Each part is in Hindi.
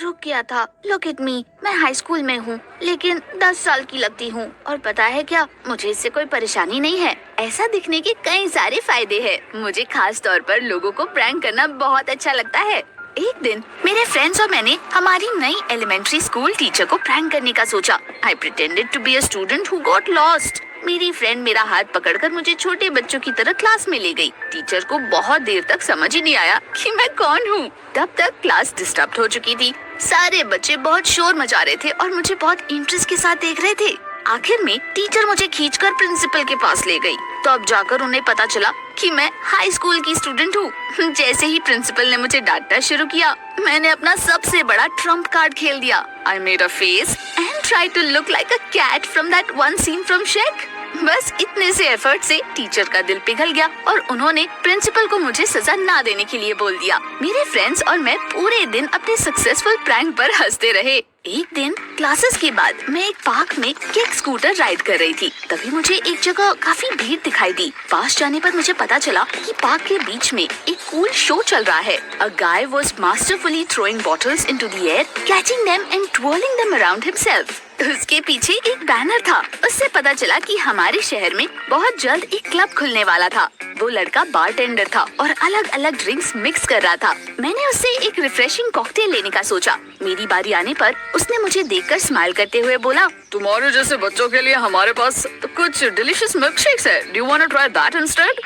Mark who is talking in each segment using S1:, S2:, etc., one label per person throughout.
S1: रुक गया था। लुक एट मी, मैं हाई स्कूल में हूँ, लेकिन 10 साल की लगती हूँ। और पता है क्या, मुझे इससे कोई परेशानी नहीं है। ऐसा दिखने के कई सारे फायदे हैं। मुझे खास तौर पर लोगों को प्रैंक करना बहुत अच्छा लगता है। एक दिन मेरे फ्रेंड्स और मैंने हमारी नई एलिमेंट्री स्कूल टीचर को प्रैंक करने का सोचा। I pretended to be a student who got lost. मेरी फ्रेंड मेरा हाथ पकड़कर मुझे छोटे बच्चों की तरह क्लास में ले गई। टीचर को बहुत देर तक समझ ही नहीं आया कि मैं कौन हूँ। तब तक क्लास डिस्टर्ब हो चुकी थी। सारे बच्चे बहुत शोर मचा रहे थे और मुझे बहुत इंटरेस्ट के साथ देख रहे थे। आखिर में टीचर मुझे खींचकर प्रिंसिपल के पास ले गई। तो अब जाकर उन्हें पता चला कि मैं हाई स्कूल की स्टूडेंट हूँ। जैसे ही प्रिंसिपल ने मुझे डांटना शुरू किया, मैंने अपना सबसे बड़ा ट्रम्प कार्ड खेल दिया। I made a face and try to look like a cat from that one scene from Shrek. बस इतने से एफर्ट से टीचर का दिल पिघल गया और उन्होंने प्रिंसिपल को मुझे सजा ना देने के लिए बोल दिया। मेरे फ्रेंड्स और मैं पूरे दिन अपने सक्सेसफुल प्रैंक पर हंसते रहे। एक दिन क्लासेस के बाद मैं एक पार्क में किक स्कूटर राइड कर रही थी। तभी मुझे एक जगह काफी भीड़ दिखाई दी। पास जाने पर मुझे पता चला कि पार्क के बीच में एक कूल शो चल रहा है। A guy was masterfully throwing bottles into the air, catching them and twirling them around himself. उसके पीछे एक बैनर था। उससे पता चला कि हमारे शहर में बहुत जल्द एक क्लब खुलने वाला था। वो लड़का बारटेंडर था और अलग अलग ड्रिंक्स मिक्स कर रहा था। मैंने उससे एक रिफ्रेशिंग कॉकटेल लेने का सोचा। मेरी बारी आने पर उसने मुझे देखकर स्माइल करते हुए बोला,
S2: तुम्हारे जैसे बच्चों के लिए हमारे पास कुछ डिलीशियस मिल्क शेक्स है। Do you want to try that instead?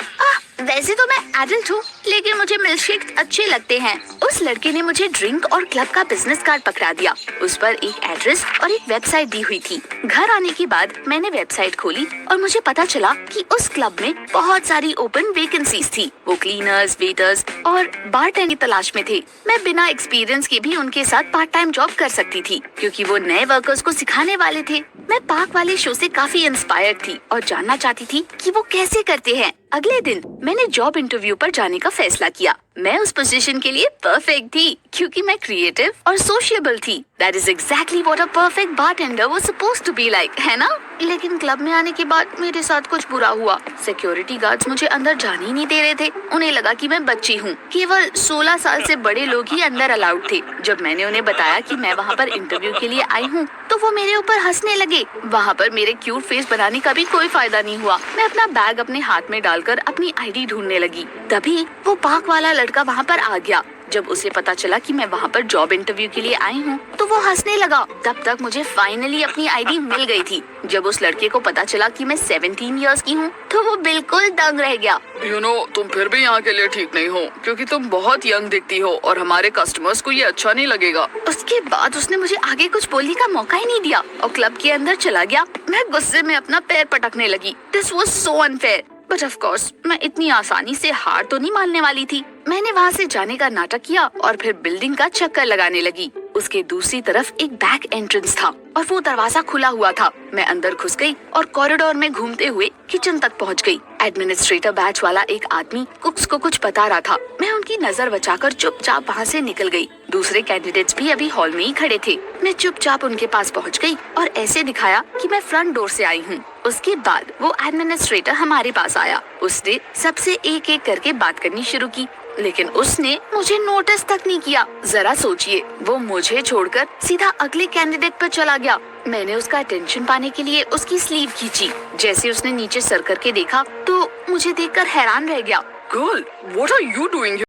S1: वैसे तो मैं एडल्ट हूँ, लेकिन मुझे मिल्कशेक अच्छे लगते हैं। उस लड़के ने मुझे ड्रिंक और क्लब का बिजनेस कार्ड पकड़ा दिया। उस पर एक एड्रेस और एक वेबसाइट दी हुई थी। घर आने के बाद मैंने वेबसाइट खोली और मुझे पता चला कि उस क्लब में बहुत सारी ओपन वैकेंसीज थी। वो क्लीनर्स, वेटर्स और बारटेंडर की तलाश में थे। मैं बिना एक्सपीरियंस के भी उनके साथ पार्ट टाइम जॉब कर सकती थी, क्योंकि वो नए वर्कर्स को सिखाने वाले थे। मैं पार्क वाले शो से काफी इंस्पायर्ड थी और जानना चाहती थी कि वो कैसे करते हैं। अगले दिन मैंने जॉब इंटरव्यू पर जाने का फैसला किया। मैं उस पोजीशन के लिए परफेक्ट थी, क्योंकि मैं क्रिएटिव और सोशिएबल थी। That is exactly what a perfect bartender was supposed to be like, है ना? लेकिन क्लब में आने के बाद मेरे साथ कुछ बुरा हुआ। सिक्योरिटी गार्ड्स मुझे अंदर जाने ही नहीं दे रहे थे। उन्हें लगा कि मैं बच्ची हूँ। केवल 16 साल से बड़े लोग ही अंदर अलाउड थे। जब मैंने उन्हें बताया कि मैं वहाँ पर इंटरव्यू के लिए आई हूँ, तो वो मेरे ऊपर हंसने लगे। वहाँ पर मेरे क्यूट फेस बनाने का भी कोई फायदा नहीं हुआ। मैं अपना बैग अपने हाथ में डालकर अपनी आईडी ढूंढने लगी। तभी वो पार्क वाला लड़का वहाँ पर आ गया। जब उसे पता चला कि मैं वहाँ पर जॉब इंटरव्यू के लिए आई हूँ, तो वो हंसने लगा। तब तक मुझे फाइनली अपनी आईडी मिल गई थी। जब उस लड़के को पता चला कि मैं 17 इयर्स की हूँ, तो वो बिल्कुल दंग रह गया।
S2: You know, तुम फिर भी यहाँ के लिए ठीक नहीं हो, क्योंकि तुम बहुत यंग दिखती हो और हमारे कस्टमर्स को ये अच्छा नहीं लगेगा।
S1: उसके बाद उसने मुझे आगे कुछ बोलने का मौका ही नहीं दिया और क्लब के अंदर चला गया। मैं गुस्से में अपना पैर पटकने लगी। This was so unfair. But of course मैं इतनी आसानी से हार तो नहीं मानने वाली थी। मैंने वहाँ से जाने का नाटक किया और फिर बिल्डिंग का चक्कर लगाने लगी। उसके दूसरी तरफ एक बैक एंट्रेंस था और वो दरवाजा खुला हुआ था। मैं अंदर घुस गई और कॉरिडोर में घूमते हुए किचन तक पहुँच गई। एडमिनिस्ट्रेटर बैच वाला एक आदमी कुक्स को कुछ बता रहा था। मैं उनकी नजर बचाकर चुपचाप वहाँ से निकल गई। दूसरे कैंडिडेट्स भी अभी हॉल में ही खड़े थे। मैं चुपचाप उनके पास पहुँच गई और ऐसे दिखाया कि मैं फ्रंट डोर से आई हूँ। उसके बाद वो एडमिनिस्ट्रेटर हमारे पास आया। उसने सबसे एक एक करके बात करनी शुरू की, लेकिन उसने मुझे नोटिस तक नहीं किया। जरा सोचिए, वो मुझे छोड़कर सीधा अगले कैंडिडेट पर चला गया। मैंने उसका अटेंशन पाने के लिए उसकी स्लीव खींची। जैसे उसने नीचे सर करके देखा, तो मुझे देखकर हैरान रह गया।
S2: Girl, what are you doing?